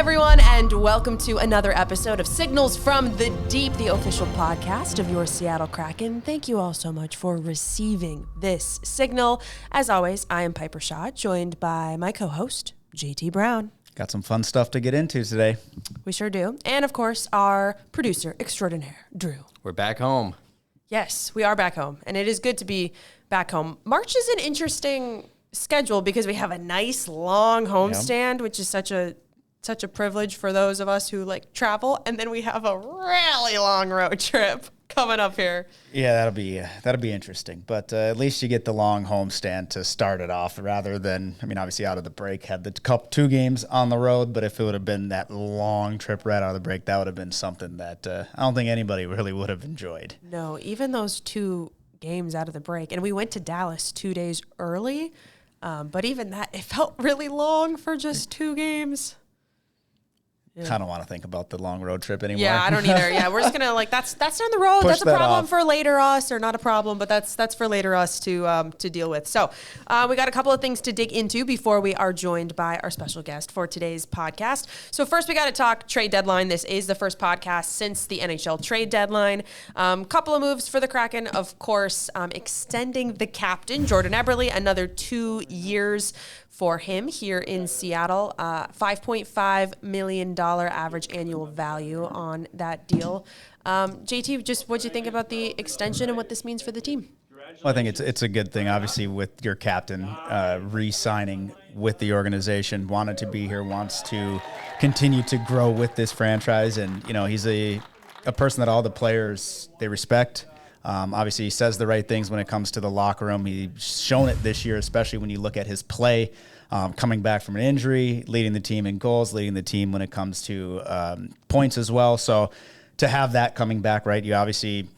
everyone, and welcome to another episode of Signals from the Deep, the official podcast of your Seattle Kraken. Thank you all so much for receiving this signal. As always, I am Piper Shaw, joined by my co-host, JT Brown. Got some fun stuff to get into today. We sure do. And of course, our producer extraordinaire, Drew. We're back home. Yes, we are back home, and it is good to be back home. March is an interesting schedule because we have a nice long homestand, which is such a privilege for those of us who like travel, and then we have a really long road trip coming up here. Yeah, that'll be interesting. But at least you get the long homestand to start it off, rather than, I mean, obviously out of the break had the two games on the road. But if it would have been that long trip right out of the break, that would have been something that I don't think anybody really would have enjoyed. No, even those 2 games out of the break, and we went to Dallas 2 days early. But even that, it felt really long for just 2 games. Yeah. I don't want to think about the long road trip anymore. Yeah, I don't either. Yeah, we're just gonna that's down the road. That's a problem for later us, or not a problem, but that's for later us to deal with. So we got a couple of things to dig into before we are joined by our special guest for today's podcast. So first, we got to talk trade deadline. This is the first podcast since the NHL trade deadline. Couple of moves for the Kraken, of course, extending the captain Jordan Eberle another 2 years for him here in Seattle. $5.5 million average annual value on that deal. JT, just what'd you think about the extension and what this means for the team? Well, I think it's a good thing, obviously, with your captain re-signing with the organization, wanted to be here, wants to continue to grow with this franchise. And, you know, he's a person that all the players, they respect. Obviously, he says the right things when it comes to the locker room. He's shown it this year, especially when you look at his play, coming back from an injury, leading the team in goals, leading the team when it comes to points as well. So to have that coming back, right, you obviously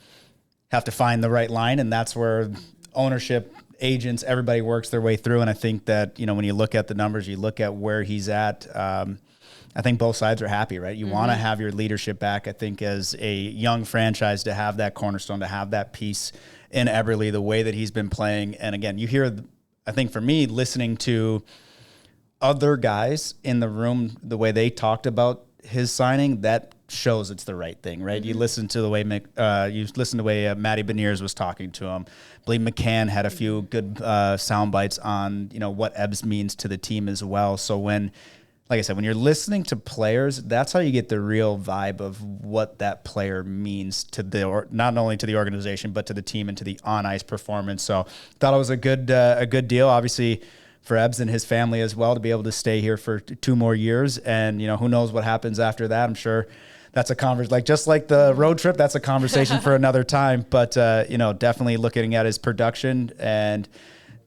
have to find the right line, and that's where ownership, agents, everybody works their way through. And I think that, you know, when you look at the numbers, you look at where he's at, I think both sides are happy, right? You want to have your leadership back. I think as a young franchise, to have that cornerstone, to have that piece in Eberle, the way that he's been playing. And again, you hear, I think for me, listening to other guys in the room, the way they talked about his signing, that shows it's the right thing, right? You listen to the way Matty Beniers was talking to him. I believe McMann had a few good sound bites on, you know, what Ebbs means to the team as well. So when, like I said, when you're listening to players, that's how you get the real vibe of what that player means to not only to the organization, but to the team and to the on-ice performance. So thought it was a good deal, obviously, for Ebbs and his family as well, to be able to stay here for 2 more years. And, you know, who knows what happens after that. I'm sure that's a conversation, just like the road trip, that's a conversation for another time. But, you know, definitely looking at his production and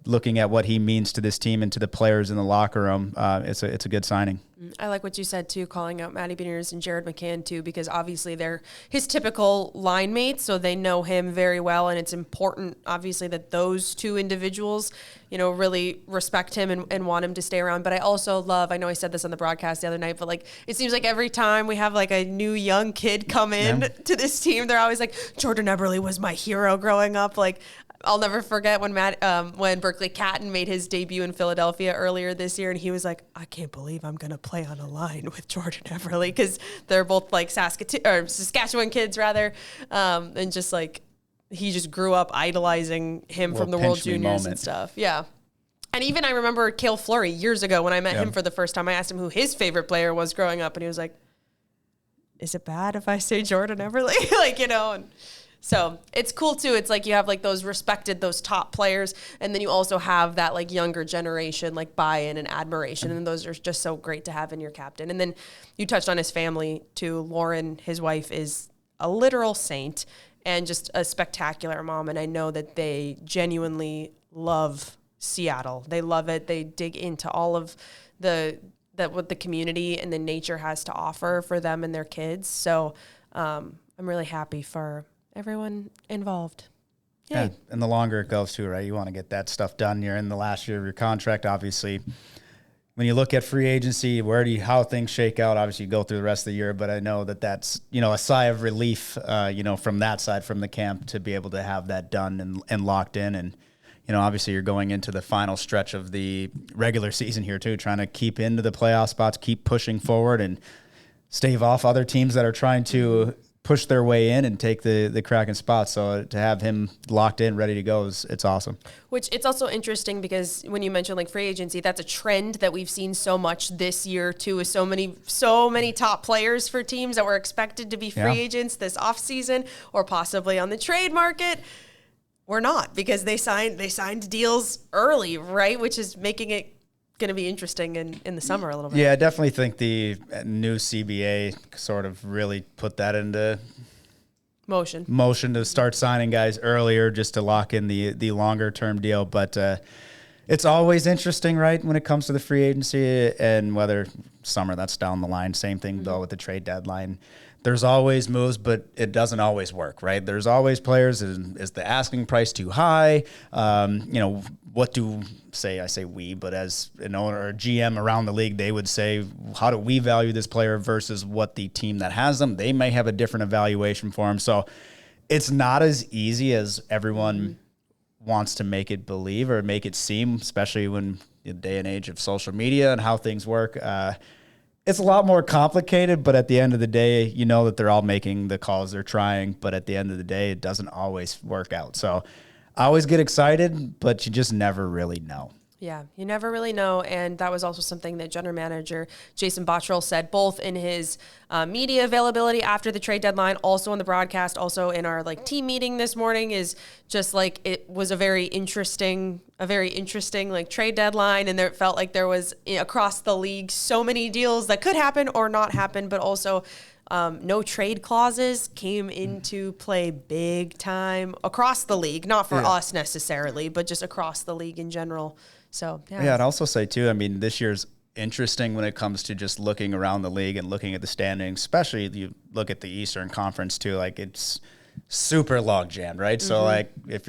looking at what he means to this team and to the players in the locker room, it's a good signing. I like what you said, too, calling out Matty Beniers and Jared McCann, too, because obviously they're his typical line mates, so they know him very well, and it's important, obviously, that those 2 individuals, you know, really respect him and want him to stay around. But I also love, I know I said this on the broadcast the other night, but, like, it seems like every time we have, like, a new young kid come in to this team, they're always like, Jordan Eberle was my hero growing up. Like, I'll never forget when Berkeley Catton made his debut in Philadelphia earlier this year, and he was like, I can't believe I'm going to play on a line with Jordan Eberle, because they're both like Saskatchewan kids rather. And just like, he just grew up idolizing him from the World Juniors and stuff. Yeah. And even I remember Cale Fleury years ago when I met him for the first time, I asked him who his favorite player was growing up, and he was like, is it bad if I say Jordan Eberle? Like, you know, and so it's cool too. It's like you have like those top players, and then you also have that like younger generation, like buy-in and admiration. And those are just so great to have in your captain. And then you touched on his family too. Lauren, his wife, is a literal saint and just a spectacular mom. And I know that they genuinely love Seattle. They love it. They dig into all of what the community and the nature has to offer for them and their kids. So I'm really happy for everyone involved. Yeah, and the longer it goes too, right? You want to get that stuff done. You're in the last year of your contract, obviously. When you look at free agency, how things shake out, obviously you go through the rest of the year, but I know that's, you know, a sigh of relief, you know, from that side, from the camp, to be able to have that done and locked in. And, obviously you're going into the final stretch of the regular season here too, trying to keep into the playoff spots, keep pushing forward and stave off other teams that are trying to push their way in and take the Kraken spot. So to have him locked in, ready to go, it's awesome. Which it's also interesting because when you mentioned like free agency, that's a trend that we've seen so much this year too, with so many top players for teams that were expected to be free agents this offseason or possibly on the trade market. We're not, because they signed deals early, right? Which is making it going to be interesting in the summer a little bit. Yeah, I definitely think the new CBA sort of really put that into motion to start signing guys earlier just to lock in the longer term deal. But it's always interesting, right, when it comes to the free agency, and whether summer, that's down the line. Same thing though with the trade deadline. There's always moves, but it doesn't always work, right? There's always players. Is the asking price too high? What do I say we, but as an owner or a GM around the league, they would say, how do we value this player versus what the team that has them? They may have a different evaluation for him. So it's not as easy as everyone wants to make it believe or make it seem, especially when in the day and age of social media and how things work. It's a lot more complicated, but at the end of the day, that they're all making the calls, they're trying, but at the end of the day, it doesn't always work out. So I always get excited, but you just never really know. Yeah, you never really know. And that was also something that general manager Jason Botterill said, both in his media availability after the trade deadline, also on the broadcast, also in our team meeting this morning, is just it was a very interesting trade deadline. And there felt like there was across the league so many deals that could happen or not happen, but also no trade clauses came into play big time across the league, not for us necessarily, but just across the league in general. So, yeah, I'd also say too, this year's interesting when it comes to just looking around the league and looking at the standings, especially if you look at the Eastern Conference too, it's super log jammed, right? Mm-hmm. So if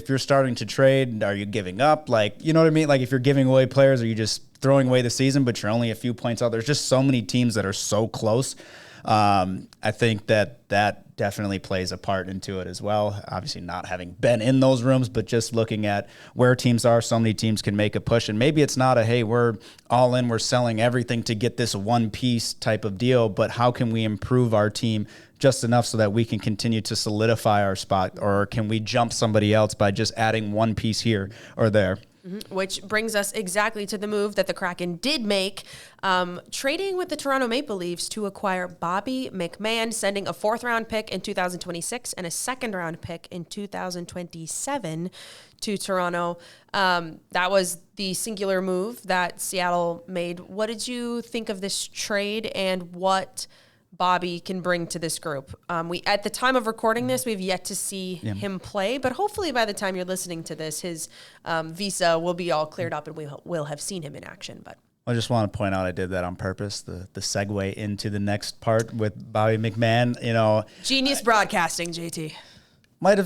you're starting to trade, are you giving up? You know what I mean? If you're giving away players, are you just throwing away the season, but you're only a few points out? There's just so many teams that are so close. I think that definitely plays a part into it as well. Obviously not having been in those rooms, but just looking at where teams are, so many teams can make a push. And maybe it's not hey, we're all in, we're selling everything to get this one piece type of deal, but how can we improve our team just enough so that we can continue to solidify our spot? Or can we jump somebody else by just adding one piece here or there? Mm-hmm. Which brings us exactly to the move that the Kraken did make, trading with the Toronto Maple Leafs to acquire Bobby McMann, sending a 4th-round pick in 2026 and a 2nd-round pick in 2027 to Toronto. That was the singular move that Seattle made. What did you think of this trade and what Bobby can bring to this group? We, at the time of recording this, we've yet to see him play, but hopefully by the time you're listening to this, his visa will be all cleared up and we'll have seen him in action. But I just want to point out I did that on purpose, the segue into the next part with Bobby McMann. Genius broadcasting, JT.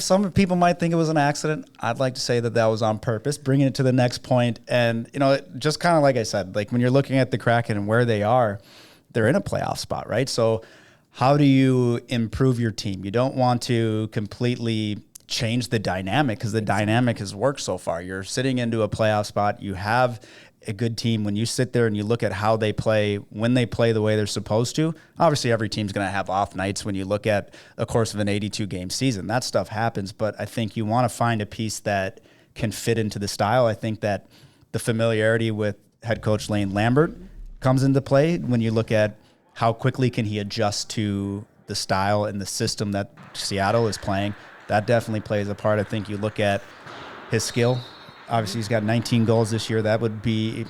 Some people might think it was an accident. I'd like to say that was on purpose, bringing it to the next point. And, just kind of like I said, when you're looking at the Kraken and where they are, they're in a playoff spot, right? So how do you improve your team? You don't want to completely change the dynamic because the dynamic has worked so far. You're sitting into a playoff spot. You have a good team. When you sit there and you look at how they play, when they play the way they're supposed to, obviously every team's going to have off nights when you look at a course of an 82-game season. That stuff happens, but I think you want to find a piece that can fit into the style. I think that the familiarity with head coach Lane Lambert comes into play when you look at how quickly can he adjust to the style and the system that Seattle is playing. That definitely plays a part. I think you look at his skill. Obviously, he's got 19 goals this year. That would be,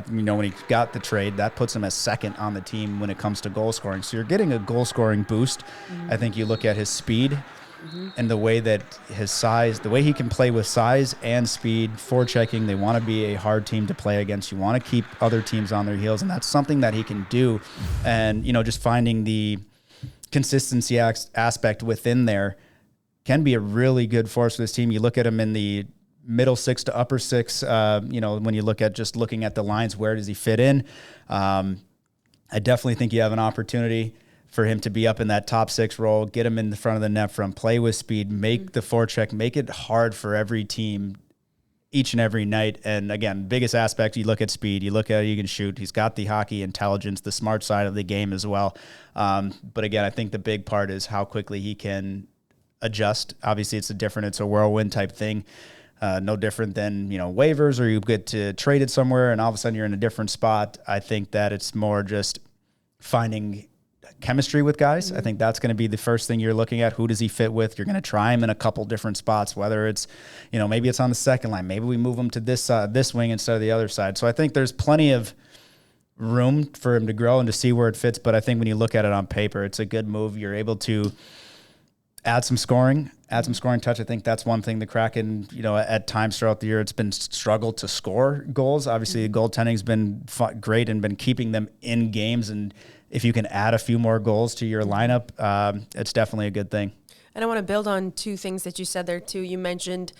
when he got the trade, that puts him as 2nd on the team when it comes to goal scoring. So you're getting a goal scoring boost. Mm-hmm. I think you look at his speed. Mm-hmm. And the way that his size, the way he can play with size and speed, forechecking, they want to be a hard team to play against. You want to keep other teams on their heels, and that's something that he can do. And, just finding the consistency aspect within there can be a really good force for this team. You look at him in the middle 6 to upper 6, when you look at just looking at the lines, where does he fit in? I definitely think you have an opportunity for him to be up in that top 6 role, get him in the front of the net from, play with speed, make the forecheck, make it hard for every team each and every night. And again, biggest aspect, you look at speed, you look at how you can shoot. He's got the hockey intelligence, the smart side of the game as well. But again, I think the big part is how quickly he can adjust. Obviously, it's a whirlwind type thing. No different than, waivers, or you get to trade it somewhere and all of a sudden you're in a different spot. I think that it's more just finding chemistry with guys. I think that's going to be the first thing you're looking at. Who does he fit with? You're going to try him in a couple different spots, whether it's, maybe it's on the second line. Maybe we move him to this wing instead of the other side. So I think there's plenty of room for him to grow and to see where it fits. But I think when you look at it on paper, it's a good move. You're able to add some scoring touch. I think that's one thing the Kraken, at times throughout the year, it's been struggled to score goals. Obviously, the goaltending's been great and been keeping them in games. And if you can add a few more goals to your lineup, it's definitely a good thing. And I want to build on 2 things that you said there too. You mentioned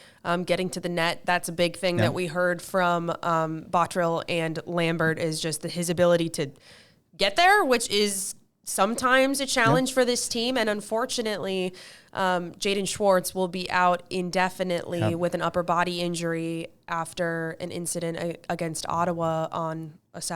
getting to the net. That's a big thing that we heard from Bottrill and Lambert, is just his ability to get there, which is sometimes a challenge for this team. And unfortunately, Jaden Schwartz will be out indefinitely with an upper body injury after an incident against Ottawa on last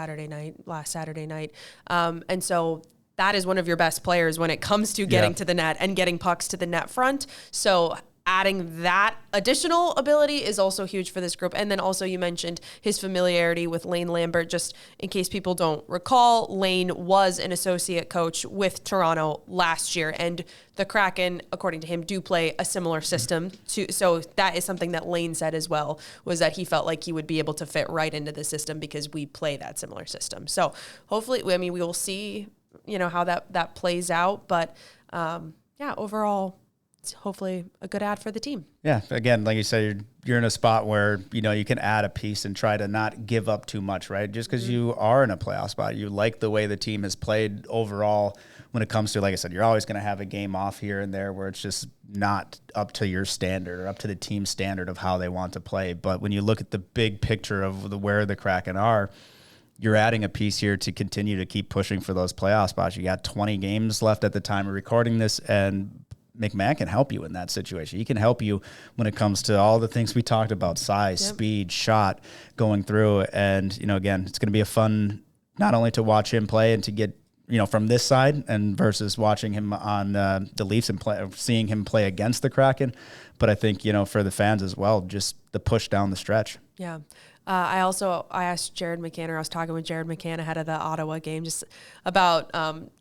Saturday night. And so that is one of your best players when it comes to getting to the net and getting pucks to the net front. So adding that additional ability is also huge for this group. And then also you mentioned his familiarity with Lane Lambert. Just in case people don't recall, Lane was an associate coach with Toronto last year, and the Kraken, according to him, do play a similar system. So that is something that Lane said as well, was that he felt like he would be able to fit right into the system because we play that similar system. So hopefully, we will see, how that plays out. But overall, hopefully a good ad for the team. Yeah. Again, like you said, you're in a spot where, you can add a piece and try to not give up too much, right? Just because you are in a playoff spot, you like the way the team has played overall when it comes to, like I said, you're always going to have a game off here and there where it's just not up to your standard or up to the team's standard of how they want to play. But when you look at the big picture of where the Kraken are, you're adding a piece here to continue to keep pushing for those playoff spots. You got 20 games left at the time of recording this, and McMann can help you in that situation. He can help you when it comes to all the things we talked about: size, speed, shot, going through. And, again, it's going to be a fun, not only to watch him play and to get, from this side and versus watching him on the Leafs and seeing him play against the Kraken. But I think, for the fans as well, just the push down the stretch. Yeah. I asked Jared McCann, or I was talking with Jared McCann ahead of the Ottawa game, just about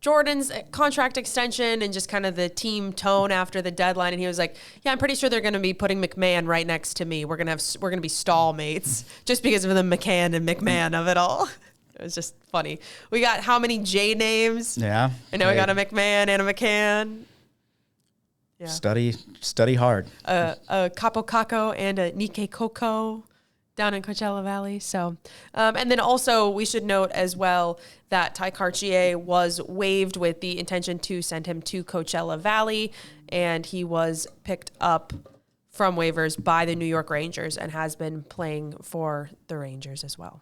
Jordan's contract extension and just kind of the team tone after the deadline. And he was like, "Yeah, I'm pretty sure they're going to be putting McMann right next to me. We're going to be stall mates just because of the McCann and McMahon of it all." It was just funny. We got how many J names? Yeah. And now we got a McMahon and a McCann. Yeah. Study hard. A Capo Caco and a Nikkei Coco down in Coachella Valley. So, and then also we should note as well that Ty Cartier was waived with the intention to send him to Coachella Valley, and he was picked up from waivers by the New York Rangers and has been playing for the Rangers as well.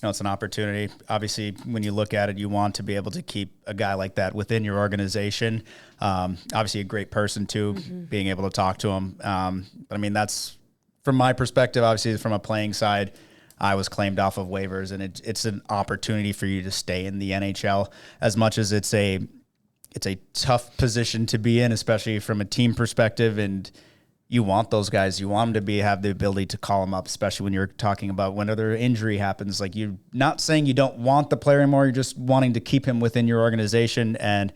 It's an opportunity. Obviously, when you look at it, you want to be able to keep a guy like that within your organization. Obviously, a great person, too, being able to talk to him. But, that's, from my perspective, obviously, from a playing side, I was claimed off of waivers, and it's an opportunity for you to stay in the NHL. As much as it's a tough position to be in, especially from a team perspective, and you want those guys. You want them to have the ability to call them up, especially when you're talking about when their injury happens. Like, you're not saying you don't want the player anymore. You're just wanting to keep him within your organization. And,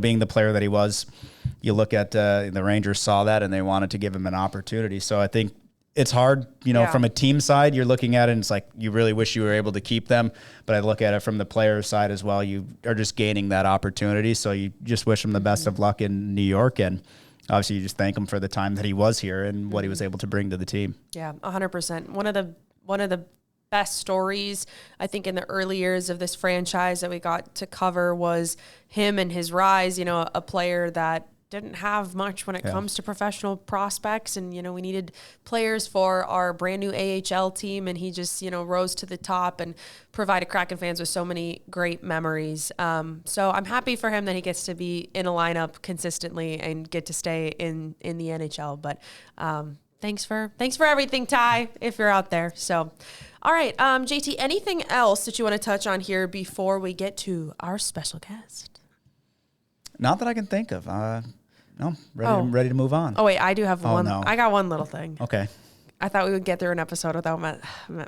being the player that he was, you look at the Rangers saw that and they wanted to give him an opportunity. So I think it's hard, from a team side, you're looking at it and it's like, you really wish you were able to keep them. But I look at it from the player side as well. You are just gaining that opportunity. So you just wish him the best of luck in New York. And obviously, you just thank him for the time that he was here and what he was able to bring to the team. Yeah, 100%. One of the best stories, I think, in the early years of this franchise that we got to cover was him and his rise. A player that didn't have much when it comes to professional prospects. And, we needed players for our brand new AHL team. And he just, rose to the top and provided Kraken fans with so many great memories. So I'm happy for him that he gets to be in a lineup consistently and get to stay in the NHL. But thanks for everything, Ty, if you're out there. So, all right, JT, anything else that you want to touch on here before we get to our special guest? Not that I can think of. No, ready to move on. Oh, wait, I do have one. No. I got one little thing. Okay. I thought we would get through an episode without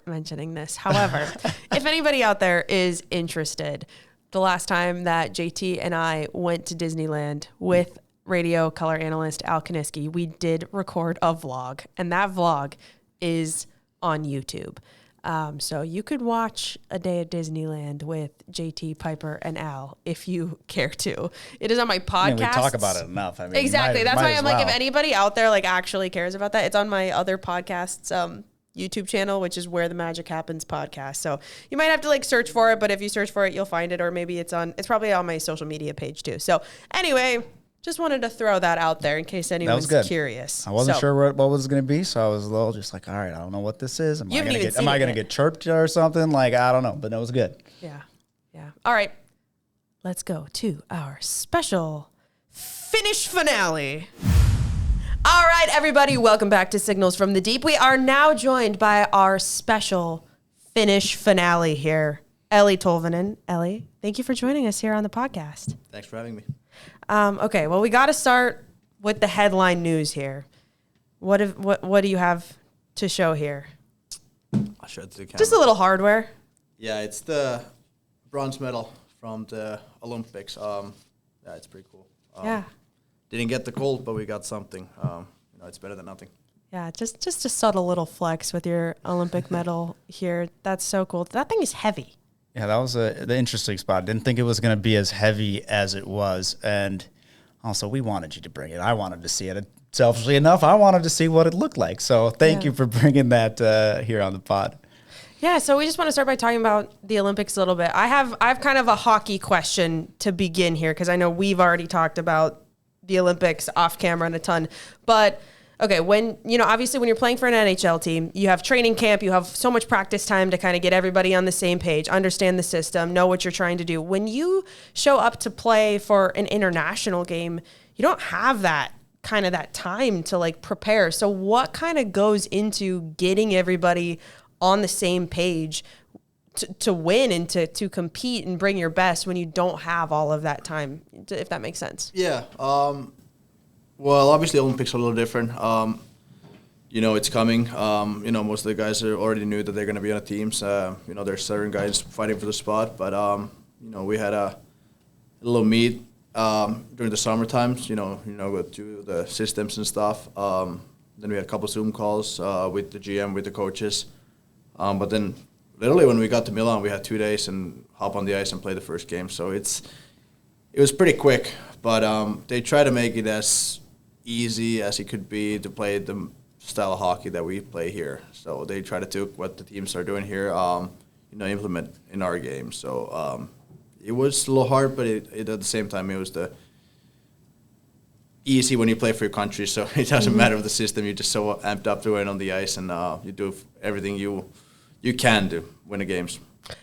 mentioning this. However, if anybody out there is interested, the last time that JT and I went to Disneyland with radio color analyst Al Kaniski, we did record a vlog, and that vlog is on YouTube. So you could watch a day at Disneyland with JT, Piper, and Al if you care to. It is on my podcast. We talk about it enough. I mean, exactly. That's why I'm like, if anybody out there like actually cares about that, it's on my other podcast's YouTube channel, which is Where the Magic Happens podcast. So you might have to like search for it, but if you search for it, you'll find it, or maybe it's probably on my social media page too. So anyway, just wanted to throw that out there in case anyone's curious. I wasn't sure what was going to be, so I was a little just like, all right, I don't know what this is. Am I going to get chirped or something? Like, I don't know, but it was good. Yeah. All right, let's go to our special finish finale. All right, everybody, welcome back to Signals from the Deep. We are now joined by our special finish finale here, Eeli Tolvanen. Eeli, thank you for joining us here on the podcast. Thanks for having me. Okay, well, we got to start with the headline news here. What do you have to show here? I'll show it to the camera. Just a little hardware. Yeah, it's the bronze medal from the Olympics. Yeah, it's pretty cool. Yeah. Didn't get the gold, but we got something. It's better than nothing. Yeah, just a subtle little flex with your Olympic medal here. That's so cool. That thing is heavy. Yeah, that was the interesting spot. Didn't think it was going to be as heavy as it was. And also, we wanted you to bring it. I wanted to see it. Selfishly enough, I wanted to see what it looked like. So thank you for bringing that here on the pod. Yeah, so we just want to start by talking about the Olympics a little bit. I have kind of a hockey question to begin here because I know we've already talked about the Olympics off camera and a ton. But okay, obviously when you're playing for an NHL team, you have training camp, you have so much practice time to kind of get everybody on the same page, understand the system, know what you're trying to do. When you show up to play for an international game, you don't have that time to like prepare. So what kind of goes into getting everybody on the same page to win and to compete and bring your best when you don't have all of that time, if that makes sense? Yeah. Well, obviously Olympics are a little different. It's coming. Most of the guys already knew that they're going to be on the teams. There's certain guys fighting for the spot, but we had a little meet during the summer times. Go through the systems and stuff. Then we had a couple Zoom calls with the GM, with the coaches. But then, literally, when we got to Milan, we had 2 days and hop on the ice and play the first game. So it was pretty quick, but they try to make it as easy as it could be to play the style of hockey that we play here. So they try to take what the teams are doing here, implement in our game. So it was a little hard, but at the same time, it was the easy when you play for your country. So it doesn't matter with the system. You're just so amped up to it on the ice, and you do everything you can do win the games.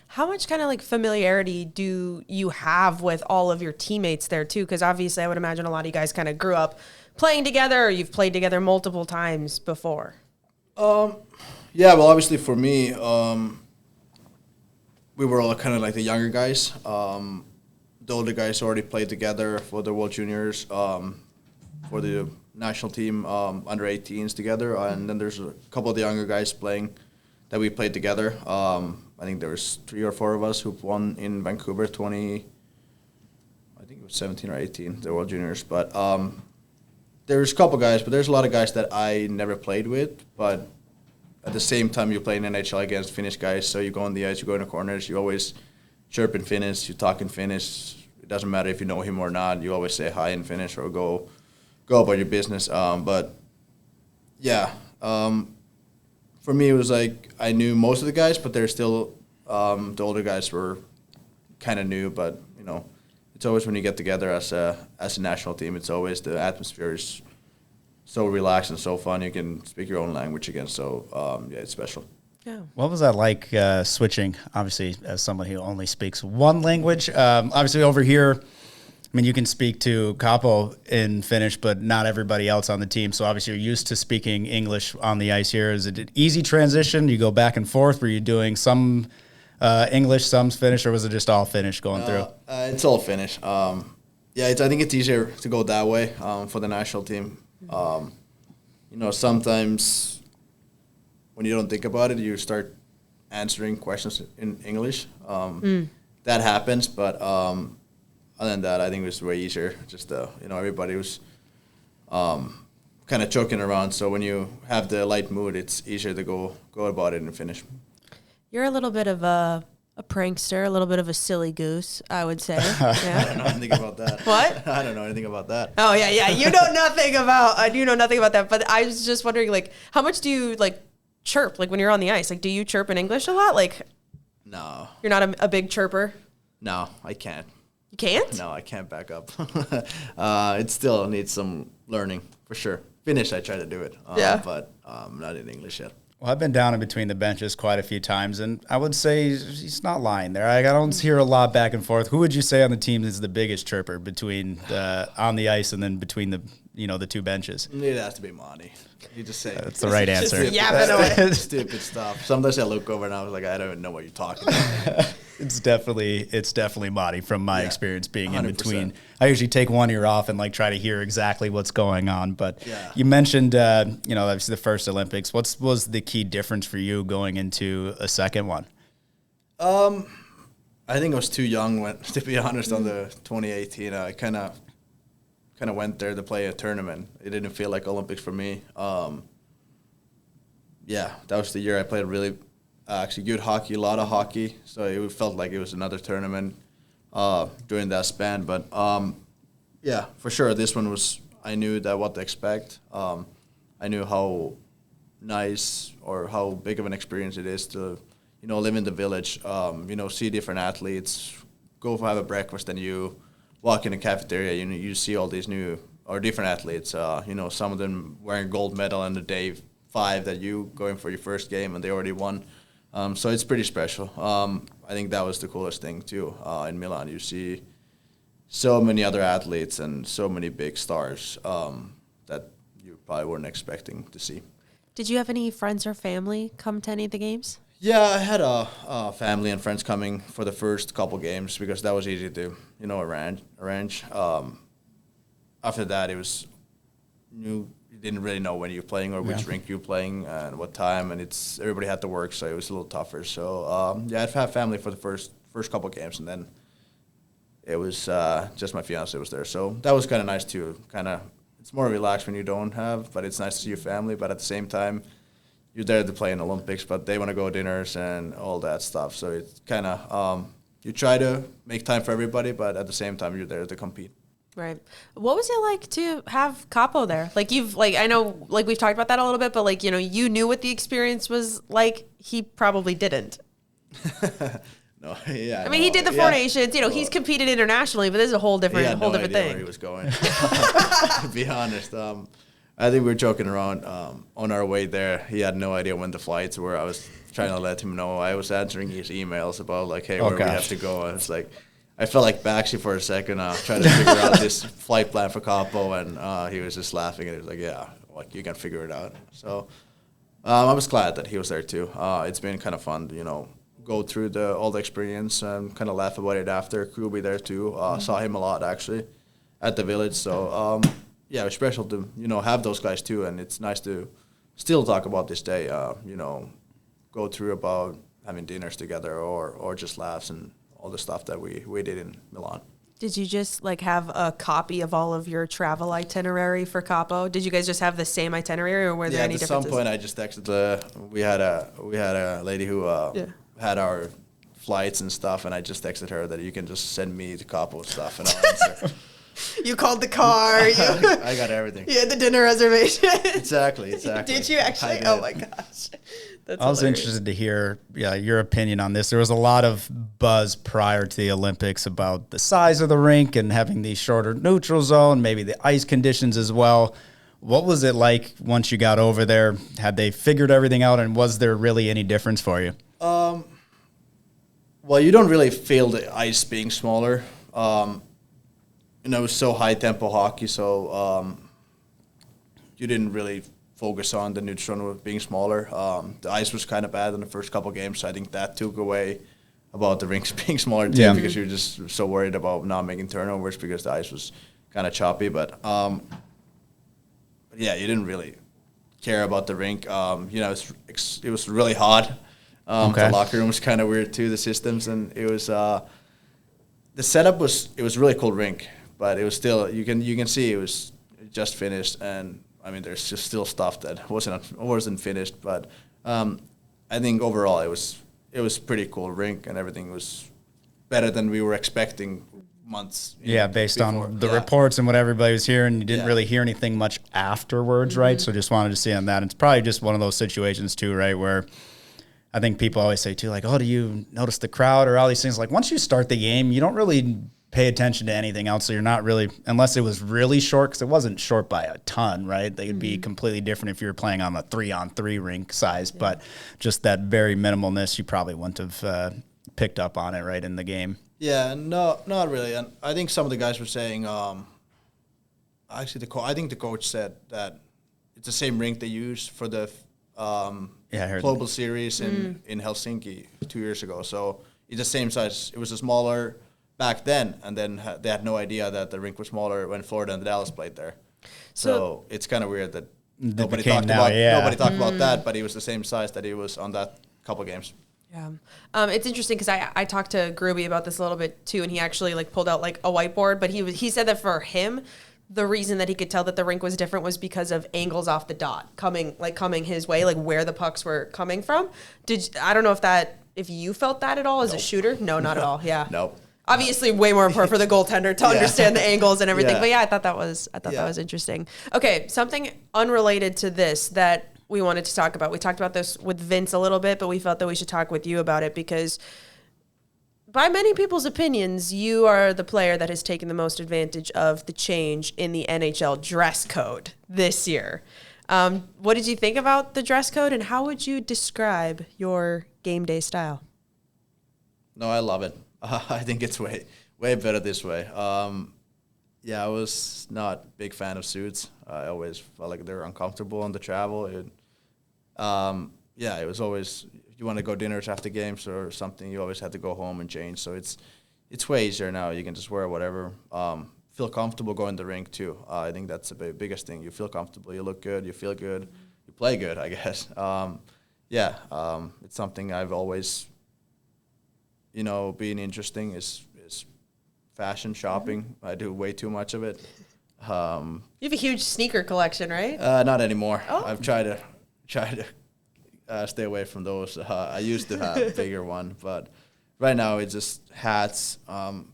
How much kind of like familiarity do you have with all of your teammates there too? Because obviously I would imagine a lot of you guys kind of grew up playing together, or you've played together multiple times before. Yeah, well, obviously for me, we were all kind of like the younger guys. The older guys already played together for the World Juniors, for the national team, under 18s together. And then there's a couple of the younger guys playing that we played together. I think there was 3 or 4 of us who won in Vancouver 17 or 18, the World Juniors. But there's a couple guys, but there's a lot of guys that I never played with. But at the same time, you play in NHL against Finnish guys, so you go on the ice, you go in the corners, you always chirp in Finnish, you talk in Finnish. It doesn't matter if you know him or not. You always say hi in Finnish or go about your business. For me, it was like I knew most of the guys, but there's still the older guys were kind of new. But it's always when you get together as a national team, it's always the atmosphere is so relaxed and so fun. You can speak your own language again. So yeah, it's special. Yeah. What was that like switching, obviously, as someone who only speaks one language? Obviously, over here, I mean, you can speak to Capo in Finnish, but not everybody else on the team. So obviously, you're used to speaking English on the ice here. Is it an easy transition? You go back and forth? Were you doing some English, some Finnish, or was it just all Finnish going through? It's all Finnish. Yeah, I think it's easier to go that way for the national team. Sometimes when you don't think about it, you start answering questions in English. That happens, but other than that, I think it was way easier. Just everybody was kind of joking around. So when you have the light mood, it's easier to go about it in Finnish. You're a little bit of a prankster, a little bit of a silly goose, I would say. I Yeah. don't know anything about that. What? I don't know anything about that. Oh yeah. You know nothing about that. But I was just wondering, like, how much do you like chirp, like when you're on the ice? Like, do you chirp in English a lot? Like, No, you're not a big chirper. no, I can't. You can't. No, I can't back up. It still needs some learning for sure. Finnish, I try to do it. Yeah. But not in English yet. Well, I've been down in between the benches quite a few times, and I would say he's not lying there. I don't hear a lot back and forth. Who would you say on the team is the biggest chirper between on the ice and then between the two benches? It has to be Monty. You just say That's the right answer. Yapping away. Stupid stuff. Sometimes I look over and I was like, I don't even know what you're talking about. It's definitely Marty from my experience being in 100%. between. I usually take one ear off and like try to hear exactly what's going on. But Yeah. you mentioned, obviously the first Olympics. What was the key difference for you going into a second one? I think I was too young to be honest on the 2018. I kind of went there to play a tournament. It didn't feel like Olympics for me. That was the year I played really actually good hockey, a lot of hockey. So it felt like it was another tournament during that span. But for sure, this one was. I knew that what to expect. I knew how nice or how big of an experience it is to, live in the village. See different athletes, go have a breakfast, and you walk in the cafeteria. You see all these new or different athletes. Some of them wearing gold medal on the day 5 that you going for your first game, and they already won. So it's pretty special. I think that was the coolest thing too. In Milan, you see so many other athletes and so many big stars that you probably weren't expecting to see. Did you have any friends or family come to any of the games? Yeah, I had a family and friends coming for the first couple games because that was easy to arrange. After that, it was you didn't really know when you're playing or which rink you're playing and what time, and everybody had to work, so it was a little tougher. So I'd have family for the first couple games, and then it was just my fiance was there, so that was kind of nice too. It's more relaxed when you don't have, but it's nice to see your family. But at the same time, you're there to play in Olympics, but they want to go dinners and all that stuff. So it's kind of you try to make time for everybody, but at the same time, you're there to compete. Right. What was it like to have Capo there? I know we've talked about that a little bit, but you knew what the experience was like. He probably didn't. No, yeah. I mean, he did the Four Nations. He's competed internationally, but this is a whole different, he had no different idea thing. where he was going. To be honest, I think we were joking around on our way there. He had no idea when the flights were. I was trying to let him know. I was answering his emails about where we have to go. And it's like I felt like Baxi for a second, trying to figure out this flight plan for Capo, and he was just laughing, and he was like, "Yeah, you can figure it out." So I was glad that he was there too. It's been kind of fun, go through all the experience and kind of laugh about it after. Kubi there too. Saw him a lot actually at the village. So it was special to have those guys too, and it's nice to still talk about this day. Go through about having dinners together or just laughs and all the stuff that we did in Milan. Did you just have a copy of all of your travel itinerary for Capo? Did you guys just have the same itinerary, or were there any differences? At some point I just texted we had a lady who had our flights and stuff, and I just texted her that you can just send me the Capo stuff and I'll answer. You called the car. I got everything. You had the dinner reservation. Exactly. Did you actually? Oh my gosh. That's I was hilarious. interested to hear your opinion on this. There was a lot of buzz prior to the Olympics about the size of the rink and having the shorter neutral zone, maybe the ice conditions as well. What was it like once you got over there? Had they figured everything out, and was there really any difference for you? Well, you don't really feel the ice being smaller. It was so high tempo hockey, so you didn't really focus on the neutral zone being smaller. The ice was kind of bad in the first couple games, so I think that took away about the rinks being smaller too, because you're just so worried about not making turnovers because the ice was kind of choppy. But yeah, you didn't really care about the rink. It was really hot. The locker room was kind of weird too, the systems, and it was the setup was really cool rink, but it was still you can see it just finished, and I mean there's just still stuff that wasn't finished, but I think overall it was pretty cool rink, and everything was better than we were expecting months. Based before. on the reports and what everybody was hearing, you didn't really hear anything much afterwards, right? So just wanted to see on that. It's probably just one of those situations too, right, where I think people always say too, like, oh, do you notice the crowd or all these things? Like, once you start the game, you don't really pay attention to anything else. So you're not really, unless it was really short, because it wasn't short by a ton, right? They would be completely different if you were playing on a 3-on-3 rink size. But just that very minimalness, you probably wouldn't have picked up on it right in the game. Yeah, no, not really. And I think some of the guys were saying, actually, I think the coach said that it's the same rink they use for the global series in Helsinki 2 years ago. So it's the same size. It was a smaller back then, and then they had no idea that the rink was smaller when Florida and Dallas played there. So it's kind of weird that nobody talked about that, but it was the same size that it was on that couple games. Yeah. It's interesting because I talked to Gruby about this a little bit too, and he actually pulled out a whiteboard, but he said that for him, the reason that he could tell that the rink was different was because of angles off the dot coming his way, where the pucks were coming from. I don't know if you felt that at all as a shooter? No, not at all. Yeah. No. Obviously, way more important for the goaltender to understand the angles and everything. Yeah. But yeah, I thought that was interesting. Okay, something unrelated to this that we wanted to talk about. We talked about this with Vince a little bit, but we felt that we should talk with you about it because by many people's opinions, you are the player that has taken the most advantage of the change in the NHL dress code this year. What did you think about the dress code, and how would you describe your game day style? No, I love it. I think it's way better this way. I was not a big fan of suits. I always felt like they were uncomfortable on the travel. It was always, you want to go dinners after games or something, you always have to go home and change. So it's way easier now. You can just wear whatever. Feel comfortable going to the rink too. I think that's the biggest thing. You feel comfortable, you look good, you feel good, you play good, I guess. It's something I've always, being interesting is fashion shopping. I do way too much of it. You have a huge sneaker collection, right? Not anymore. Oh. I've tried to stay away from those. I used to have a bigger one, but right now it's just hats. I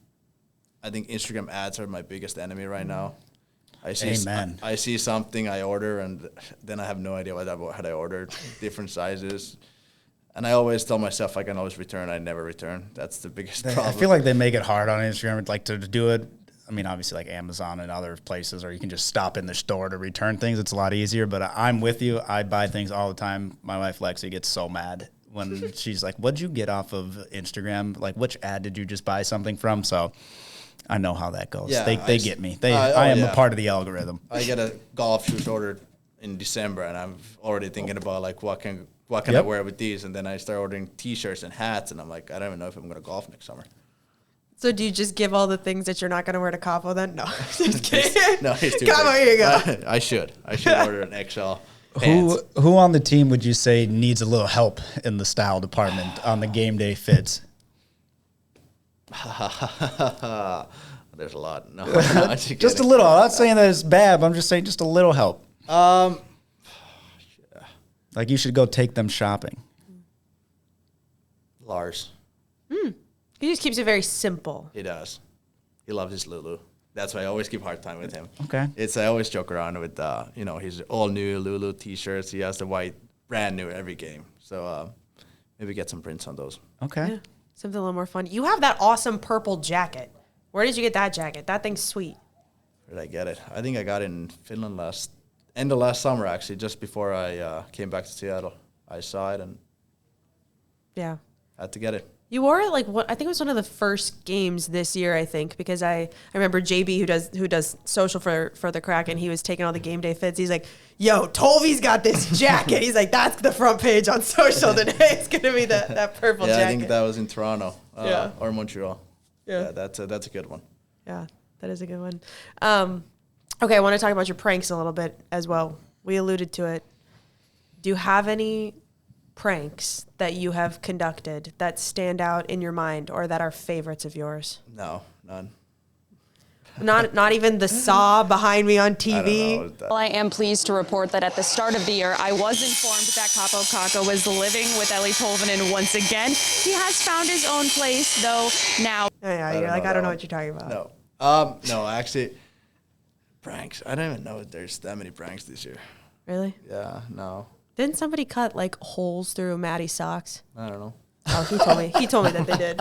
think Instagram ads are my biggest enemy right now. I see something I order, and then I have no idea what I ordered, different sizes. And I always tell myself I can always return. I never return. That's the biggest problem. I feel like they make it hard on Instagram, to do it. I mean, obviously, like Amazon and other places, or you can just stop in the store to return things. It's a lot easier, but I'm with you. I buy things all the time. My wife, Lexi, gets so mad when she's like, what'd you get off of Instagram? Like, which ad did you just buy something from? So I know how that goes. Yeah, they get me. I am a part of the algorithm. I get a golf shoes ordered in December, and I'm already thinking about, what can I wear with these? And then I start ordering T-shirts and hats, and I'm like, I don't even know if I'm going to golf next summer. So do you just give all the things that you're not going to wear to Capo then? No, just kidding. No, he's too Capo, big. here you go. I should order an XL pants. Who on the team would you say needs a little help in the style department on the game day fits? There's a lot. No, just a little. I'm not saying that it's bad, but I'm just saying just a little help. Like you should go take them shopping. Lars. He just keeps it very simple. He does. He loves his Lulu. That's why I always keep hard time with him. Okay. I always joke around with, his all new Lulu T-shirts. He has the white, brand new every game. So maybe get some prints on those. Okay. Yeah. Something a little more fun. You have that awesome purple jacket. Where did you get that jacket? That thing's sweet. Where did I get it? I think I got it in Finland end of last summer, actually, just before I came back to Seattle. I saw it and had to get it. You wore it like what? I think it was one of the first games this year. I think because I remember JB who does social for the Kraken. He was taking all the game day fits. He's like, "Yo, Tolvy's got this jacket." He's like, "That's the front page on social today. It's gonna be that purple jacket." I think that was in Toronto or Montreal. Yeah, that's a good one. Yeah, that is a good one. Okay, I want to talk about your pranks a little bit as well. We alluded to it. Do you have any pranks that you have conducted that stand out in your mind or that are favorites of yours? No, none. Not even the saw behind me on TV? I don't know. Well, I am pleased to report that at the start of the year, I was informed that Capo Kakko was living with Eeli Tolvanen once again. He has found his own place, though, now. Yeah, you're like, I don't know what you're talking about. No, actually, pranks. I don't even know if there's that many pranks this year. Really? Yeah, no. Didn't somebody cut like holes through Maddie's socks? I don't know. Oh, he told me. He told me that they did.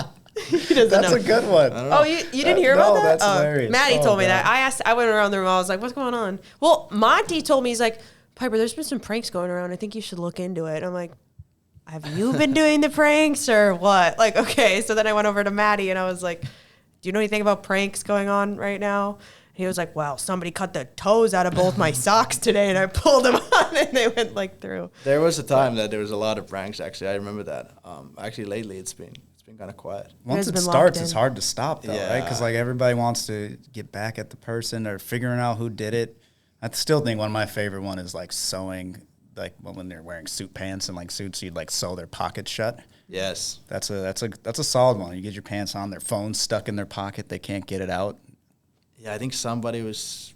That's a good one. Oh, you didn't hear about that? That's hilarious. Maddie told me that. I went around the room. I was like, what's going on? Well, Monty told me, he's like, Piper, there's been some pranks going around. I think you should look into it. I'm like, have you been doing the pranks or what? Like, okay. So then I went over to Maddie and I was like, do you know anything about pranks going on right now? He was like, well, somebody cut the toes out of both my socks today, and I pulled them on, and they went like through. There was a time that there was a lot of pranks. Actually, I remember that. Actually, lately it's been kind of quiet. Once it starts, it's hard to stop, though, right? Because like everybody wants to get back at the person or figuring out who did it. I still think one of my favorite one is like sewing, like when they're wearing suit pants and like suits, you'd like sew their pockets shut. Yes, that's a solid one. You get your pants on, their phone's stuck in their pocket, they can't get it out. Yeah, I think somebody was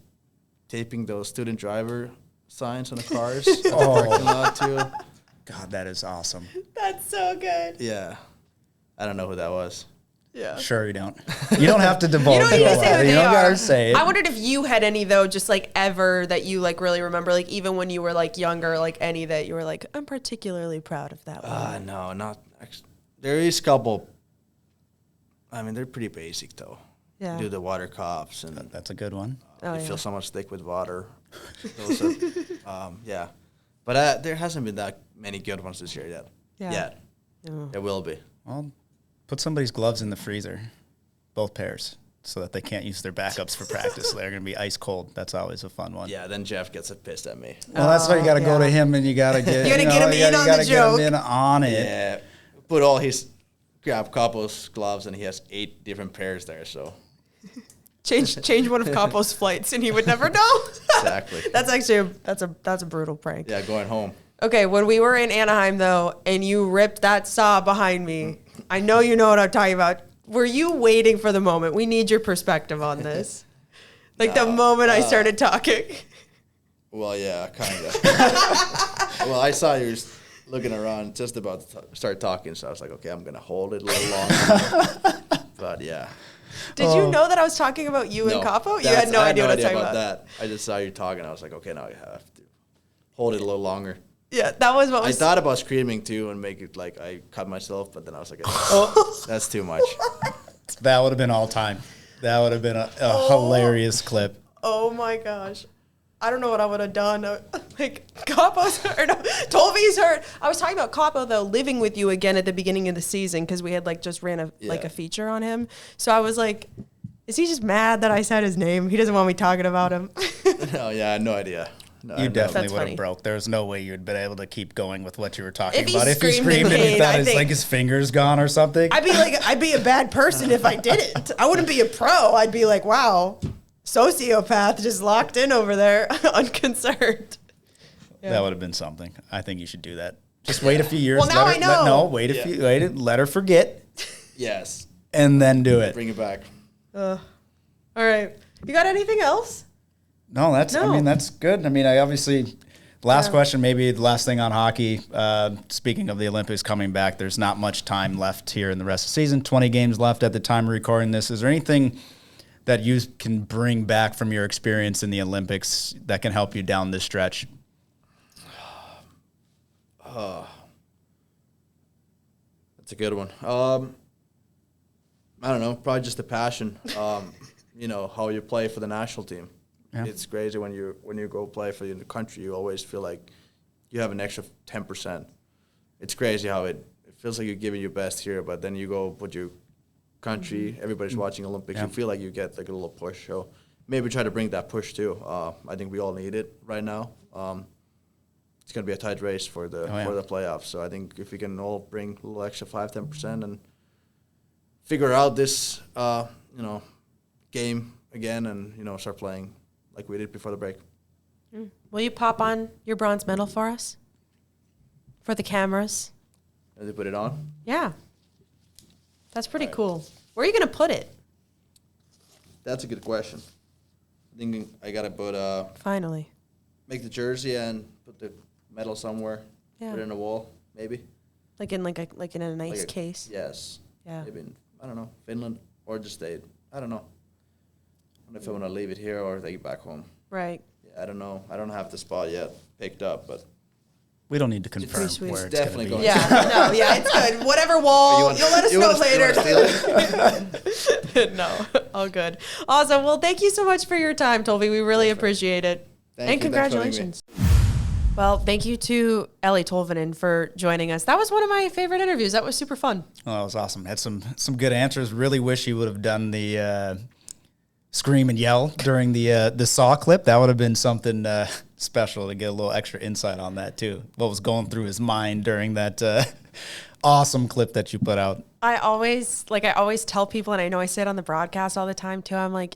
taping those student driver signs on the cars in the parking lot too. God, that is awesome. That's so good. Yeah, I don't know who that was. Yeah. Sure, you don't. You don't have to divulge. You don't need to say who they are. You don't gotta say it. I wondered if you had any though, just like ever that you like really remember, like even when you were like younger, like any that you were like, I'm particularly proud of that one. No, not actually. There is a couple. I mean, they're pretty basic though. Yeah. Do the water cops and that's a good one. You fill someone's thick with water. Those are, yeah. But there hasn't been that many good ones this year yet. Yeah. Yet. There will be. Well, put somebody's gloves in the freezer, both pairs, so that they can't use their backups for practice. They're going to be ice cold. That's always a fun one. Yeah, then Jeff gets pissed at me. Well, that's why you got to go to him and you got to get you got to get him in on the joke. Get him in on it. Yeah. Put all his Capo's gloves and he has 8 different pairs there, so. Change one of Capo's flights and he would never know. Exactly. That's actually that's a brutal prank. Yeah, going home. Okay, when we were in Anaheim though, and you ripped that saw behind me, I know you know what I'm talking about. Were you waiting for the moment? We need your perspective on this. Like the moment I started talking. Well, yeah, kind of. Well, I saw you looking around, just about to start talking, so I was like, okay, I'm gonna hold it a little longer. But yeah. Did you know that I was talking about you and Capo? You had no idea what I was talking about. That. I just saw you talking. I was like, okay, now I have to hold it a little longer. Yeah, that was what I thought about screaming too and make it like I cut myself, but then I was like, that's too much. That would have been all time. That would have been a hilarious clip. Oh my gosh. I don't know what I would have done. Like, Capo's hurt. No, Tolvy's hurt. I was talking about Capo, though, living with you again at the beginning of the season because we had, like, just ran a feature on him. So I was like, is he just mad that I said his name? He doesn't want me talking about him. No, yeah, I had no idea. No, you definitely would have broke. There's no way you'd been able to keep going with what you were talking about. If he screamed and he thought his finger's gone or something. I'd be a bad person if I didn't. I wouldn't be a pro. I'd be like, wow. Sociopath just locked in over there, unconcerned. Yeah. That would have been something. I think you should do that. Just wait a few years. Well, now I know. Let her forget. Yes. And then do it. Bring it back. All right. You got anything else? No, I mean, that's good. I mean, last question, maybe the last thing on hockey. Speaking of the Olympics coming back, there's not much time left here in the rest of the season. 20 games left at the time of recording this. Is there anything that you can bring back from your experience in the Olympics that can help you down this stretch? That's a good one. I don't know, probably just the passion. How you play for the national team. Yeah. It's crazy when you go play for the country. You always feel like you have an extra 10%. It's crazy how it feels like you're giving your best here, but then you go put your country. Everybody's watching Olympics. Yeah. You feel like you get like a little push. So maybe try to bring that push too. I think we all need it right now. It's going to be a tight race for the playoffs. So I think if we can all bring a little extra 5-10% and figure out this game again and start playing like we did before the break. Will you pop on your bronze medal for us? For the cameras? Did they put it on? Yeah. That's pretty cool. Where are you going to put it? That's a good question. I think I got to put finally make the jersey and put the medal somewhere. Yeah. Put it in a wall, maybe. Like in a nice case. Yes. Yeah. Maybe in, I don't know, Finland or just state. I don't know. I don't know if I want to leave it here or take it back home. Right. Yeah, I don't know. I don't have the spot yet picked up, but we don't need to confirm where it's definitely going to be. Yeah, it's good. Whatever wall, you'll let us know later. No, all good. Awesome. Well, thank you so much for your time, Tolvi. We really appreciate it. And congratulations. Well, thank you to Eeli Tolvanen for joining us. That was one of my favorite interviews. That was super fun. Oh, that was awesome. Had some good answers. Really wish he would have done the scream and yell during the Saw clip. That would have been something special to get a little extra insight on that too. What was going through his mind during that awesome clip that you put out. I always tell people, and I know I say it on the broadcast all the time too. I'm like,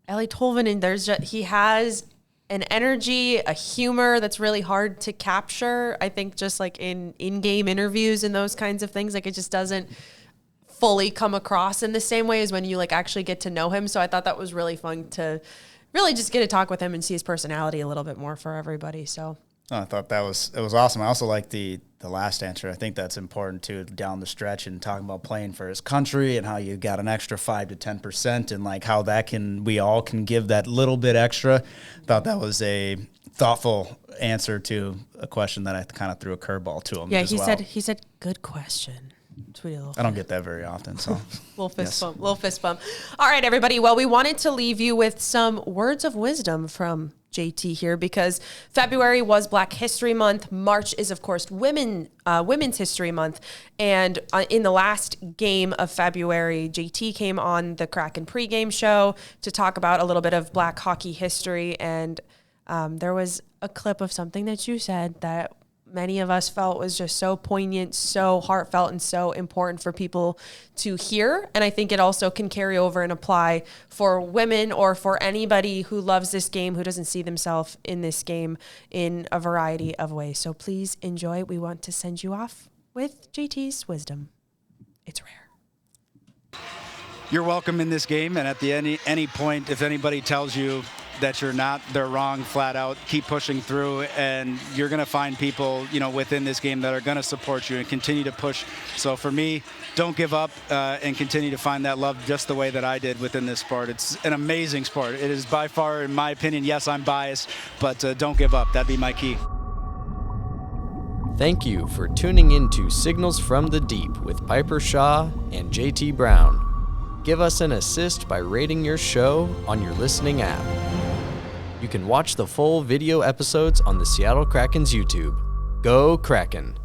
Eeli Tolvanen, he has an energy, a humor that's really hard to capture. I think just like in-game interviews and those kinds of things, like it just doesn't fully come across in the same way as when you like actually get to know him. So I thought that was really fun to really just get to talk with him and see his personality a little bit more for everybody. So I thought it was awesome. I also like the last answer. I think that's important too, down the stretch and talking about playing for his country and how you got an extra 5 to 10% and like how we all can give that little bit extra. Thought that was a thoughtful answer to a question that I kind of threw a curveball to him. Yeah, he said good question. I don't get that very often, so little fist bump. All right, everybody. Well, we wanted to leave you with some words of wisdom from JT here because February was Black History Month. March is, of course, Women's History Month. And in the last game of February, JT came on the Kraken pregame show to talk about a little bit of Black hockey history. And there was a clip of something that you said that many of us felt was just so poignant, so heartfelt, and so important for people to hear. And I think it also can carry over and apply for women or for anybody who loves this game, who doesn't see themselves in this game in a variety of ways. So please enjoy. We want to send you off with JT's wisdom. It's rare. You're welcome in this game, and at any point, if anybody tells you that you're not, they're wrong, flat out. Keep pushing through, and you're going to find people, within this game that are going to support you and continue to push. So for me, don't give up and continue to find that love just the way that I did within this sport. It's an amazing sport. It is by far, in my opinion, yes, I'm biased, but don't give up. That'd be my key. Thank you for tuning in to Signals from the Deep with Piper Shaw and JT Brown. Give us an assist by rating your show on your listening app. You can watch the full video episodes on the Seattle Kraken's YouTube. Go Kraken!